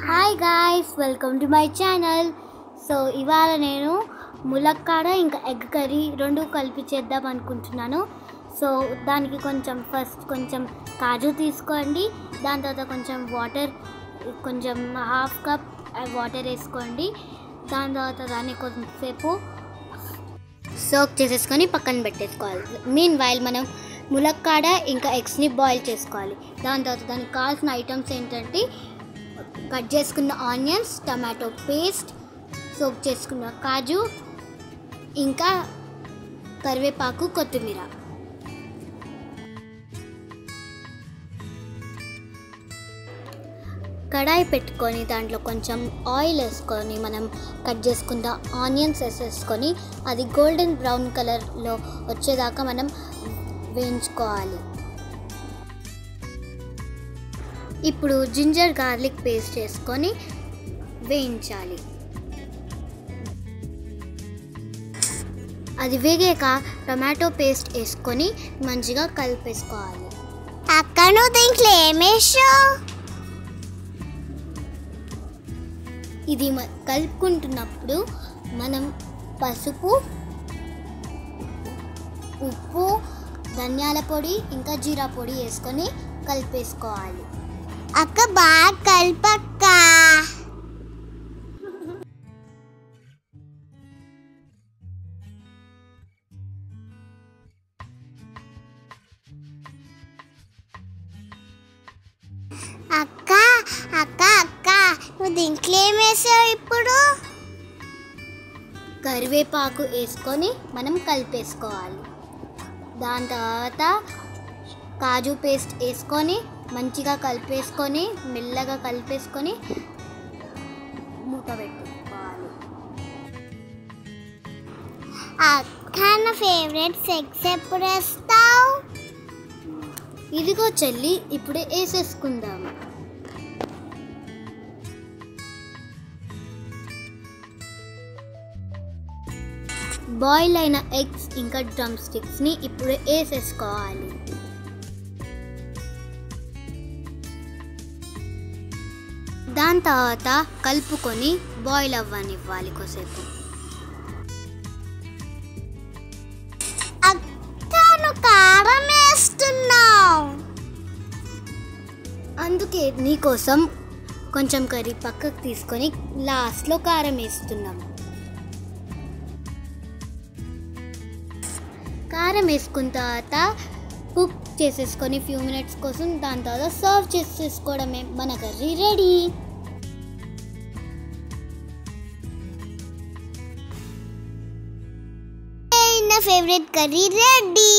Hi guys, welcome to my channel. So ఇవాళ నేను ములక్కాడ ఇంకా ఎగ్ కర్రీ రెండు కలిపి చేద్దాం అనుకుంటున్నాను. సో దానికి ఫస్ట్ కొంచెం కాజు తీసుకోండి. దాని తర్వాత కొంచెం వాటర్, కొంచెం హాఫ్ కప్ వాటర్ వేసుకోండి. దాని తర్వాత దాన్ని కొంచెంసేపు సోక్ చేసేసుకొని పక్కన పెట్టేసుకోవాలి. మీన్ వైల్ మనం ములక్కాడ ఇంకా ఎగ్స్ని బాయిల్ చేసుకోవాలి. దాని తర్వాత దానికి కావాల్సిన ఐటమ్స్ ఏంటంటే కట్ చేసుకున్న ఆనియన్స్, టమాటో పేస్ట్, సోక్ చేసుకున్న కాజు, ఇంకా కరివేపాకు, కొత్తిమీర. కడాయి పెట్టుకొని దాంట్లో కొంచెం ఆయిల్ వేసుకొని మనం కట్ చేసుకున్న ఆనియన్స్ వేసేసుకొని అది గోల్డెన్ బ్రౌన్ కలర్లో వచ్చేదాకా మనం వేయించుకోవాలి. ఇప్పుడు జింజర్ గార్లిక్ పేస్ట్ వేసుకొని వేయించాలి. అది వేగాక టమాటో పేస్ట్ వేసుకొని మంచిగా కలిపేసుకోవాలి. అక్కను దీంట్లో ఏమేసావు? ఇది కలుపుకుంటున్నప్పుడు మనం పసుపు, ఉప్పు, ధనియాల పొడి ఇంకా జీరా పొడి వేసుకొని కలిపేసుకోవాలి. అక్క బాగా కలపక్క. అక్క అక్క అక్క నువ్వు దీంట్లో ఏమేసావు? ఇప్పుడు కరివేపాకు వేసుకొని మనం కలిపేసుకోవాలి. దాని తర్వాత కాజు పేస్ట్ వేసుకొని మంచిగా కలిపేసుకొని మెల్లగా కలిపేసుకొని మూత పెట్టుకోవాలి. అక్క నా ఫేవరెట్ ఎగ్స్ ఎప్పుడు వేస్తావు? ఇదిగో చెల్లి, ఇప్పుడే వేసేసుకుందాము. బాయిల్ అయిన ఎగ్స్ ఇంకా డ్రమ్ స్టిక్స్ని ఇప్పుడే వేసేసుకోవాలి. దాని తర్వాత కలుపుకొని బాయిల్ అవ్వనివ్వాలి కొద్దిసేపు. అక్కను కారం వేస్తున్నావు. అందుకే నీకోసం కొంచెం కర్రీ పక్కకు తీసుకొని లాస్ట్లో కారం వేస్తున్నాం. కారం వేసుకున్న తర్వాత కుక్ చేసేసుకొని ఫ్యూ మినిట్స్ కోసం దాని తర్వాత సర్వ్ చేసేసుకోవడమే. మన కర్రీ రెడీ. నా favourite curry ready.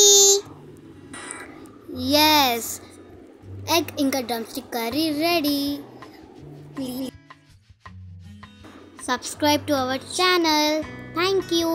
Yes, egg ఇంకా drumstick curry ready. Please subscribe to our channel. Thank you.